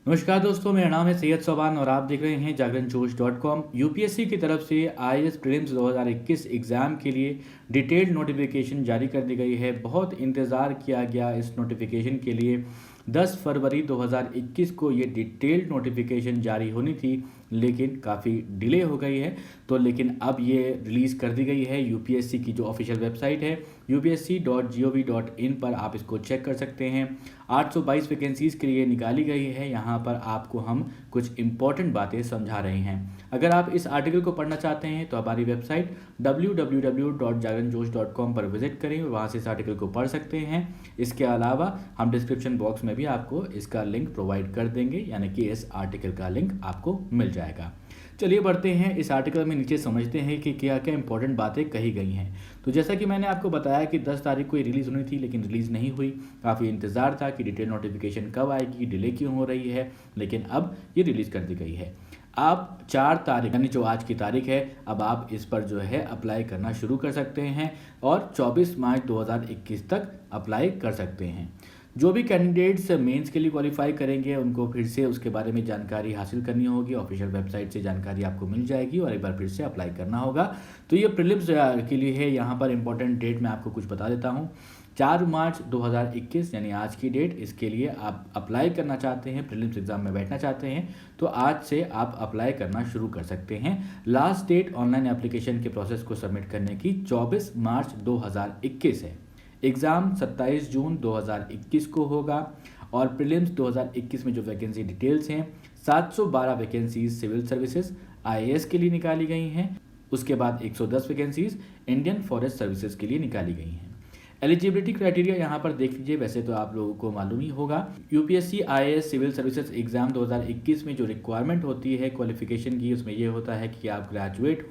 नमस्कार दोस्तों, मेरा नाम है सैयद सोबान और आप देख रहे हैं जागरण जोश.com। यूपीएससी की तरफ से आईएएस प्रीलिम्स 2021 एग्ज़ाम के लिए डिटेल्ड नोटिफिकेशन जारी कर दी गई है। बहुत इंतज़ार किया गया इस नोटिफिकेशन के लिए। 10 फरवरी 2021 को ये डिटेल्ड नोटिफिकेशन जारी होनी थी, लेकिन काफ़ी डिले हो गई है। लेकिन अब ये रिलीज़ कर दी गई है। यूपीएससी की जो ऑफिशियल वेबसाइट है upsc.gov.in पर आप इसको चेक कर सकते हैं। 822 वैकेंसीज़ के लिए निकाली गई है। यहाँ पर आपको हम कुछ इंपॉर्टेंट बातें समझा रहे हैं। अगर आप इस आर्टिकल को पढ़ना चाहते हैं तो हमारी वेबसाइट www.jagranjosh.com पर विजिट करें, वहाँ से इस आर्टिकल को पढ़ सकते हैं। इसके अलावा हम डिस्क्रिप्शन बॉक्स में भी आपको इसका लिंक प्रोवाइड कर देंगे, यानी कि इस आर्टिकल का लिंक आपको मिल जाएगा। चलिए बढ़ते हैं इस आर्टिकल में, नीचे समझते हैं कि क्या क्या इंपॉर्टेंट बातें कही गई हैं। तो जैसा कि मैंने आपको बताया कि 10 तारीख को ये रिलीज़ होनी थी, लेकिन रिलीज़ नहीं हुई। काफ़ी इंतज़ार था कि डिटेल नोटिफिकेशन कब आएगी, डिले क्यों हो रही है, लेकिन अब ये रिलीज़ कर दी गई है। आप 4 तारीख यानी जो आज की तारीख है, अब आप इस पर जो है अप्लाई करना शुरू कर सकते हैं और 24 मार्च 2021 तक अप्लाई कर सकते हैं। जो भी कैंडिडेट्स मेंस के लिए क्वालिफाई करेंगे उनको फिर से उसके बारे में जानकारी हासिल करनी होगी। ऑफिशियल वेबसाइट से जानकारी आपको मिल जाएगी और एक बार फिर से अप्लाई करना होगा। तो ये प्रीलिम्स के लिए है। यहाँ पर इंपॉर्टेंट डेट मैं आपको कुछ बता देता हूँ। 4 मार्च 2021 यानी आज की डेट, इसके लिए आप अप्लाई करना चाहते हैं, प्रीलिम्स एग्जाम में बैठना चाहते हैं तो आज से आप अप्लाई करना शुरू कर सकते हैं। लास्ट डेट ऑनलाइन एप्लीकेशन के प्रोसेस को सबमिट करने की 24 मार्च 2021 है। एग्ज़ाम 27 जून 2021 को होगा और प्रीलिम्स 2021 में जो वैकेंसी डिटेल्स हैं, 712 वैकेंसीज सिविल सर्विसेज आईएएस के लिए निकाली गई हैं। उसके बाद 110 वैकेंसीज इंडियन फॉरेस्ट सर्विसेज के लिए निकाली गई हैं। एलिजिबिलिटी क्राइटेरिया यहाँ पर देख लीजिए, वैसे तो आप लोगों को मालूम ही होगा। UPSC IAS civil services exam 2021 में जो रिक्वायरमेंट होती है क्वालिफिकेशन की, उसमें ये होता है कि आप ग्रेजुएट हो,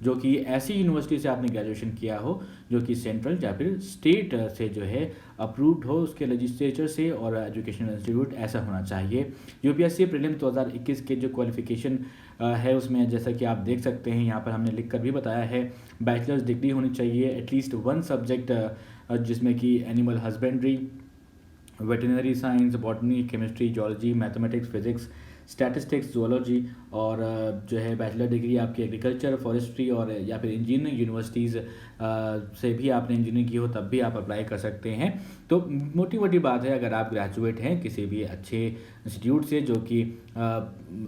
जो कि ऐसी यूनिवर्सिटी से आपने ग्रेजुएशन किया हो जो कि सेंट्रल या फिर स्टेट से जो है अप्रूव्ड हो, उसके लेजिस्लेचर से और एजुकेशनल इंस्टीट्यूट ऐसा होना चाहिए। यूपीएससी प्रीलिम्स 2021 के जो क्वालिफिकेशन है उसमें जैसा कि आप देख सकते हैं, यहाँ पर हमने लिख कर भी बताया है। बैचलर्स डिग्री होनी चाहिए, एटलीस्ट 1 सब्जेक्ट जिसमें कि animal husbandry, veterinary science, botany, chemistry, geology, mathematics, physics, statistics, zoology और जो है बैचलर डिग्री आपकी एग्रीकल्चर, फॉरेस्ट्री और या फिर इंजीनियरिंग यूनिवर्सिटीज़ से भी आपने इंजीनियरिंग की हो तब भी आप अप्लाई कर सकते हैं। तो मोटी मोटी बात है, अगर आप ग्रेजुएट हैं किसी भी अच्छे इंस्टीट्यूट से जो कि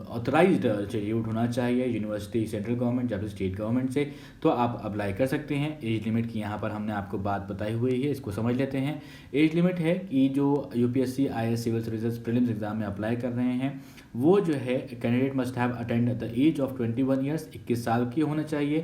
ऑथराइज्ड इंस्टीट्यूट होना चाहिए, यूनिवर्सिटी सेंट्रल गवर्नमेंट या फिर स्टेट गवर्नमेंट से, तो आप अप्लाई कर सकते हैं। एज लिमिट की यहाँ पर हमने आपको बात बताई हुई है, इसको समझ लेते हैं। एज लिमिट है कि जो UPSC IAS civil services prelims exam में अप्लाई कर रहे हैं वो जो है candidate must have attend the age of 21 years, 21 साल की होना चाहिए,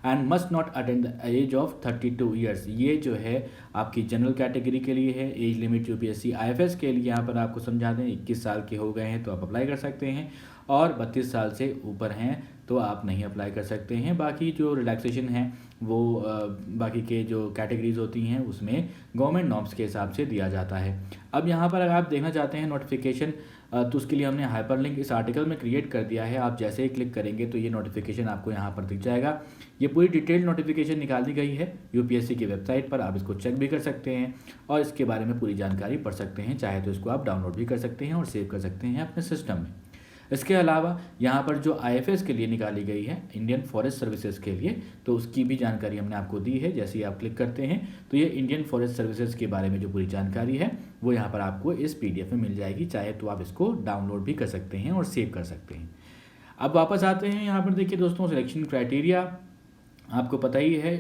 and must not attend the age of 32 years. ये जो है आपकी जनरल कैटेगरी के लिए है। एज लिमिट यूपीएससी आईएफएस के लिए यहाँ पर आपको समझा दें, 21 साल के हो गए हैं तो आप अप्लाई कर सकते हैं और 32 साल से ऊपर हैं तो आप नहीं अप्लाई कर सकते हैं। बाकी जो रिलैक्सेशन है वो बाकी के जो कैटेगरीज होती हैं उसमें गवर्नमेंट नॉर्म्स के हिसाब से दिया जाता है। अब यहाँ पर अगर आप देखना चाहते हैं नोटिफिकेशन, तो उसके लिए हमने हाइपरलिंक इस आर्टिकल में क्रिएट कर दिया है। आप जैसे ही क्लिक करेंगे तो ये नोटिफिकेशन आपको यहाँ पर दिख जाएगा। ये पूरी डिटेल्ड नोटिफिकेशन निकाल दी गई है यूपीएससी की वेबसाइट पर, आप इसको चेक भी कर सकते हैं और इसके बारे में पूरी जानकारी पढ़ सकते हैं। चाहे तो इसको आप डाउनलोड भी कर सकते हैं और सेव कर सकते हैं अपने सिस्टम में। इसके अलावा यहाँ पर जो आईएफएस के लिए निकाली गई है, इंडियन फॉरेस्ट सर्विसेज के लिए, तो उसकी भी जानकारी हमने आपको दी है। जैसे ही आप क्लिक करते हैं तो ये इंडियन फॉरेस्ट सर्विसेज के बारे में जो पूरी जानकारी है वो यहाँ पर आपको इस पीडीएफ में मिल जाएगी। चाहे तो आप इसको डाउनलोड भी कर सकते हैं और सेव कर सकते हैं। अब वापस आते हैं यहाँ पर, देखिए दोस्तों, सिलेक्शन क्राइटेरिया आपको पता ही है।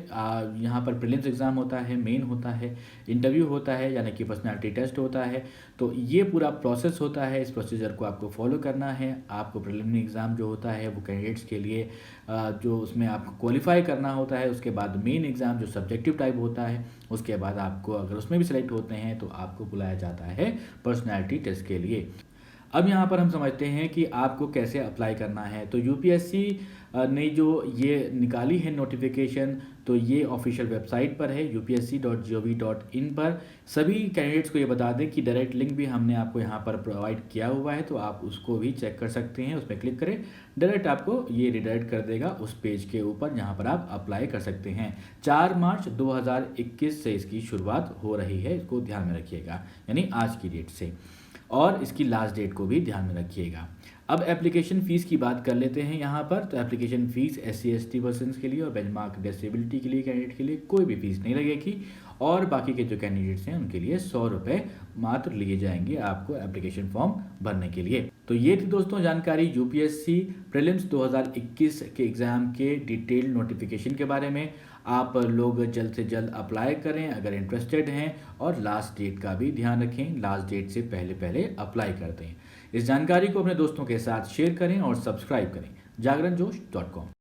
यहाँ पर प्रीलिम्स एग्ज़ाम होता है, मेन होता है, इंटरव्यू होता है, यानी कि पर्सनालिटी टेस्ट होता है। तो ये पूरा प्रोसेस होता है, इस प्रोसीजर को आपको फॉलो करना है। आपको प्रीलिमिनरी एग्ज़ाम जो होता है वो कैंडिडेट्स के लिए जो उसमें आपको क्वालिफाई करना होता है। उसके बाद मेन एग्ज़ाम जो सब्जेक्टिव टाइप होता है, उसके बाद आपको अगर उसमें भी सिलेक्ट होते हैं तो आपको बुलाया जाता है पर्सनैलिटी टेस्ट के लिए। अब यहाँ पर हम समझते हैं कि आपको कैसे अप्लाई करना है। तो यूपीएससी ने जो ये निकाली है नोटिफिकेशन, तो ये ऑफिशियल वेबसाइट पर है upsc.gov.in पर। सभी कैंडिडेट्स को ये बता दें कि डायरेक्ट लिंक भी हमने आपको यहाँ पर प्रोवाइड किया हुआ है, तो आप उसको भी चेक कर सकते हैं। उस पर क्लिक करें, डायरेक्ट आपको ये रिडायरेक्ट कर देगा उस पेज के ऊपर जहाँ पर आप अप्लाई कर सकते हैं। 4 मार्च 2021 से इसकी शुरुआत हो रही है, इसको ध्यान में रखिएगा, यानी आज की डेट से। और इसकी लास्ट डेट को भी ध्यान में रखिएगा। अब एप्लीकेशन फ़ीस की बात कर लेते हैं यहाँ पर। तो एप्लीकेशन फ़ीस SC/ST पर्सन्स के लिए और बेंचमार्क डिसेबिलिटी के लिए कैंडिडेट के लिए कोई भी फ़ीस नहीं लगेगी, और बाकी के जो कैंडिडेट्स हैं उनके लिए 100 रुपये मात्र लिए जाएंगे आपको एप्लीकेशन फॉर्म भरने के लिए। तो ये थी दोस्तों जानकारी UPSC प्रीलिम्स 2021 के एग्ज़ाम के डिटेल नोटिफिकेशन के बारे में। आप लोग जल्द से जल्द अप्लाई करें अगर इंटरेस्टेड हैं, और लास्ट डेट का भी ध्यान रखें, लास्ट डेट से पहले पहले अप्लाई कर दें। इस जानकारी को अपने दोस्तों के साथ शेयर करें और सब्सक्राइब करें जागरणजोश.com।